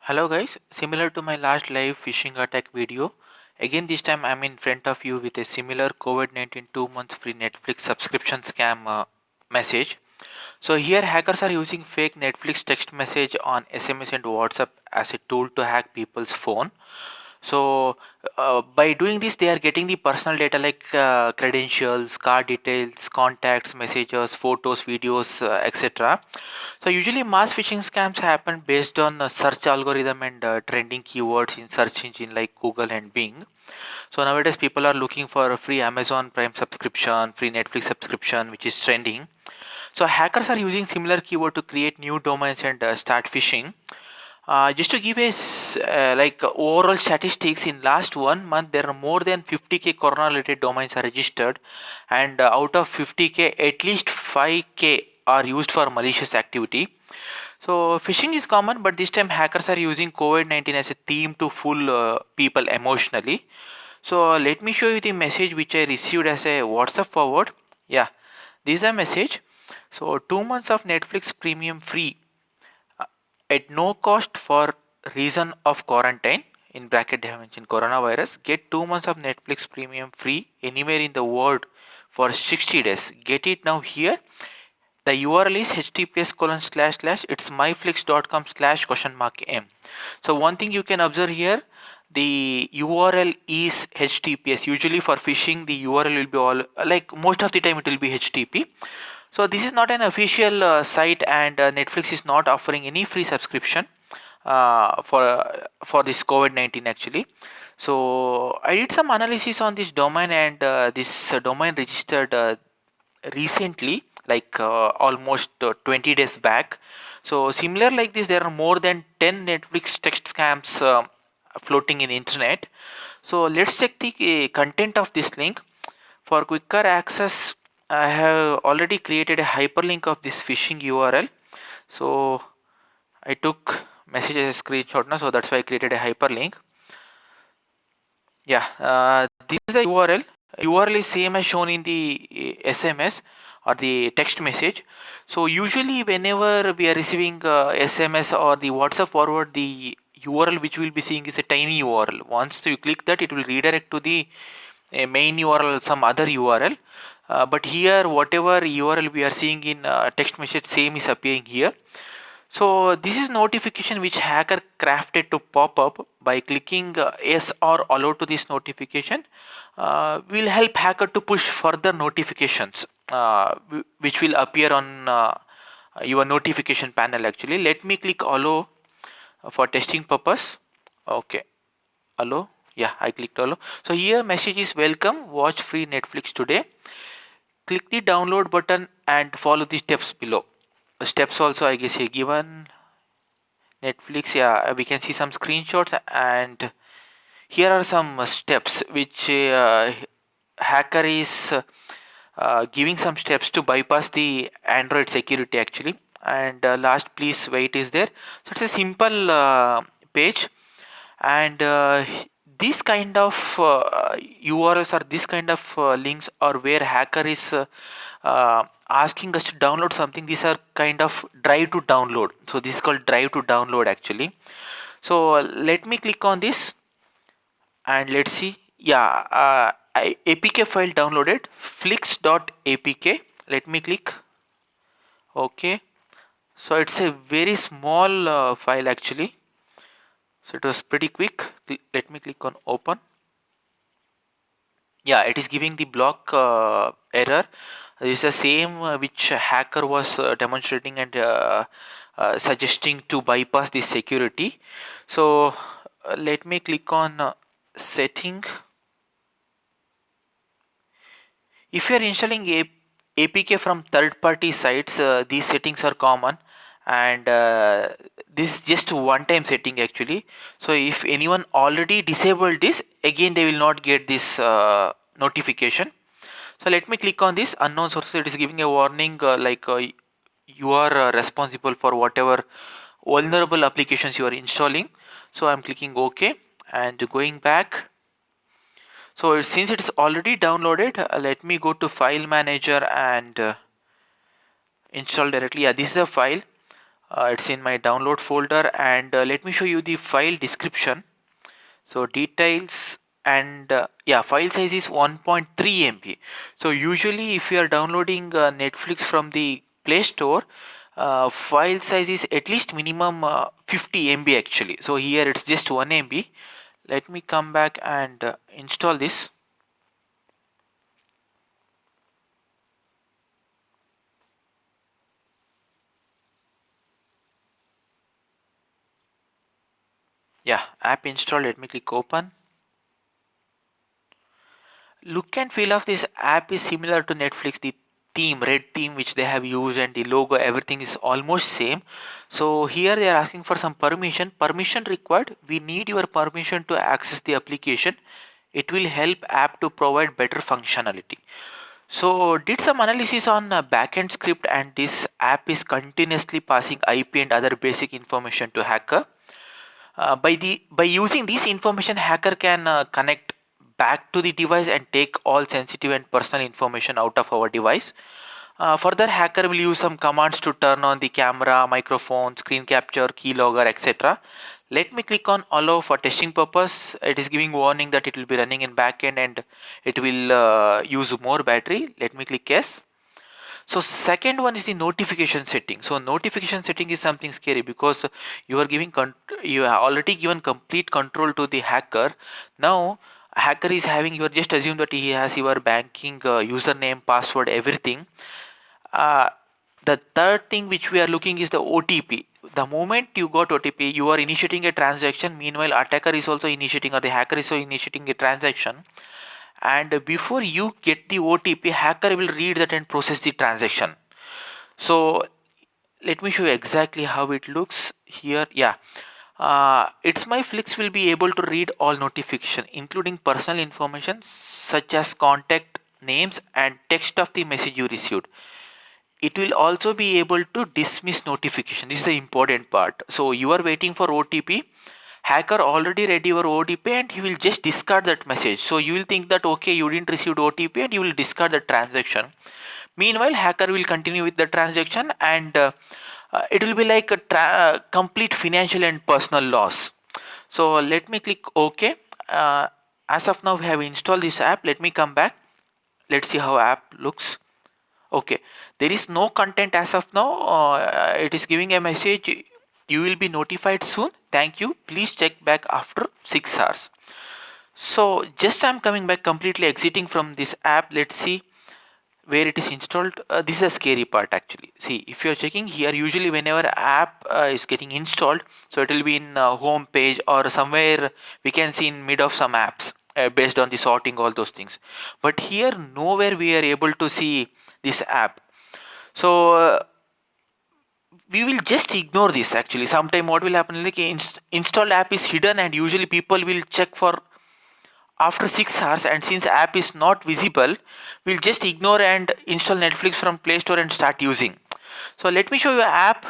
Hello guys, similar to my last live phishing attack video, again this time I'm in front of you with a similar COVID-19 2 months free Netflix subscription scam message. So here hackers are using fake Netflix text message on SMS and WhatsApp as a tool to hack people's phone. So by doing this they are getting the personal data like credentials, card details, contacts, messages, photos, videos, etc. So usually mass phishing scams happen based on search algorithm and trending keywords in search engine like Google and Bing. So nowadays people are looking for a free Amazon Prime subscription, free Netflix subscription, which is trending. So hackers are using similar keyword to create new domains and start phishing. Just to give a overall statistics, in last 1 month there are more than 50k corona related domains are registered, and out of 50k at least 5k are used for malicious activity. So phishing is common, but this time hackers are using COVID-19 as a theme to fool people emotionally. So let me show you the message which I received as a WhatsApp forward. Yeah, this is a message. So 2 months of Netflix premium free uh, at no cost for reason of quarantine. In bracket they have mentioned coronavirus. Get 2 months of Netflix premium free anywhere in the world for 60 days. Get it now here. The URL is https colon slash slash it's myflix.com slash question mark m. So one thing you can observe here, the URL is https. Usually for phishing the URL will be all, like most of the time it will be HTTP. So this is not an official site, and Netflix is not offering any free subscription for this COVID-19 actually. So I did some analysis on this domain, and this domain registered recently, like almost 20 days back. So similar like this there are more than 10 Netflix text scams floating in the internet. So let's check the content of this link. For quicker access, I have already created a hyperlink of this phishing URL. So I took message as a screenshot now, so that's why I created a hyperlink. Yeah, this is the URL. URL is same as shown in the SMS or the text message. So usually whenever we are receiving SMS or the WhatsApp forward, the URL which we will be seeing is a tiny URL. Once you click that, it will redirect to the main URL, some other URL. But here whatever URL we are seeing in text message, same is appearing here. So this is notification which hacker crafted to pop up. By clicking yes or allow to this notification will help hacker to push further notifications which will appear on your notification panel actually. Let me click allow for testing purpose. Okay, allow. Yeah, I clicked allow. So here message is welcome, watch free Netflix today. Click the download button and follow the steps below. Steps also I guess here given. Netflix, yeah, we can see some screenshots, and here are some steps which hacker is giving some steps to bypass the Android security actually. And last please wait is there. So it's a simple page, and this kind of URLs or this kind of links are where hacker is asking us to download something. These are kind of drive to download. So this is called drive to download actually. So let me click on this and let's see. Yeah, APK file downloaded, flix.apk. Let me click. Okay, so it's a very small file actually. So it was pretty quick. Let me click on open. Yeah, it is giving the block error. This is the same which hacker was demonstrating and suggesting to bypass the security. So let me click on setting. If you are installing APK from third-party sites, these settings are common, and this is just one-time setting actually. So if anyone already disabled this, again they will not get this notification. So let me click on this unknown sources. It is giving a warning you are responsible for whatever vulnerable applications you are installing. So I'm clicking OK and going back. So since it is already downloaded, let me go to file manager and install directly. Yeah, this is a file. It's in my download folder, and let me show you the file description. So details, and yeah, file size is 1.3 MB. So usually if you are downloading Netflix from the Play Store, file size is at least minimum 50 MB actually. So here it's just 1 MB. Let me come back and install this. Yeah, app installed. Let me click open. Look and feel of this app is similar to Netflix. The theme, red theme, which they have used, and the logo, everything is almost same. So here they are asking for some permission required. We need your permission to access the application. It will help app to provide better functionality. So did some analysis on backend script, and this app is continuously passing IP and other basic information to hacker. By using this information, hacker can connect back to the device and take all sensitive and personal information out of our device. Further, hacker will use some commands to turn on the camera, microphone, screen capture, keylogger, etc. Let me click on allow for testing purpose. It is giving warning that it will be running in backend and it will use more battery. Let me click yes. So second one is the notification setting. So notification setting is something scary because you are giving you have already given complete control to the hacker. Now hacker is having, you are just assume that he has your banking username, password, everything. uh, the third thing which we are looking is the OTP. The moment you got OTP, you are initiating a transaction. Meanwhile, attacker is also initiating, or the hacker is also initiating a transaction. And before you get the OTP, hacker will read that and process the transaction. So let me show you exactly how it looks here. Yeah, it's my Flix will be able to read all notification, including personal information such as contact names and text of the message you received. It will also be able to dismiss notification. This is the important part. So you are waiting for OTP. Hacker already read your OTP and he will just discard that message. So you will think that okay, you didn't receive OTP, and you will discard the transaction. Meanwhile, hacker will continue with the transaction, and it will be like a complete financial and personal loss. So let me click OK. As of now, we have installed this app. Let me come back. Let's see how app looks. Okay, there is no content as of now. It is giving a message, you will be notified soon, thank you, please check back after 6 hours. So just I'm coming back, completely exiting from this app. Let's see where it is installed. This is a scary part actually. See, if you're checking here, usually whenever app is getting installed, so it will be in home page or somewhere we can see in mid of some apps, based on the sorting, all those things. But here nowhere we are able to see this app. So we will just ignore this actually. Sometime what will happen, like installed app is hidden, and usually people will check for after 6 hours, and since app is not visible, we'll just ignore and install Netflix from Play Store and start using. So let me show you an app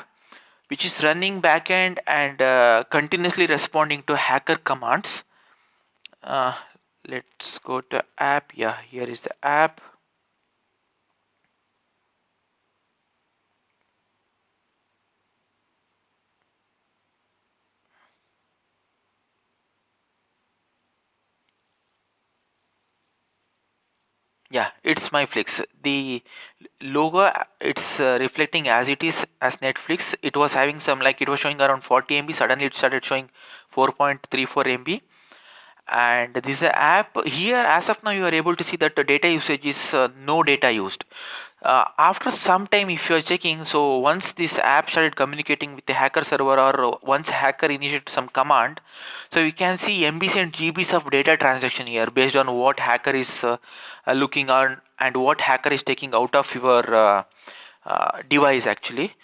which is running backend and continuously responding to hacker commands. uh, let's go to app. Yeah, here is the app. Yeah, it's my Flix. The logo, it's reflecting as it is as Netflix. It was having some, like it was showing around 40 MB. Suddenly it started showing 4.34 MB. And this is an app here. As of now, you are able to see that the data usage is no data used. After some time, if you are checking, so once this app started communicating with the hacker server, or once hacker initiated some command, so you can see MBs and GBs of data transaction here based on what hacker is looking on and what hacker is taking out of your device actually.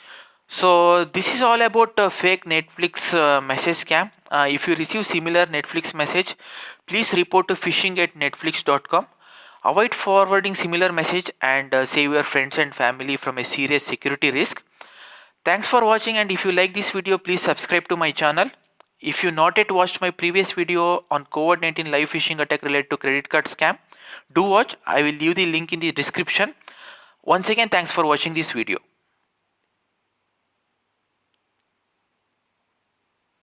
So this is all about fake Netflix message scam. If you receive similar Netflix message, please report to phishing@netflix.com. Avoid forwarding similar message, and save your friends and family from a serious security risk. Thanks for watching, and if you like this video, please subscribe to my channel. If you not yet watched my previous video on COVID-19 live phishing attack related to credit card scam, do watch. I will leave the link in the description. Once again, thanks for watching this video.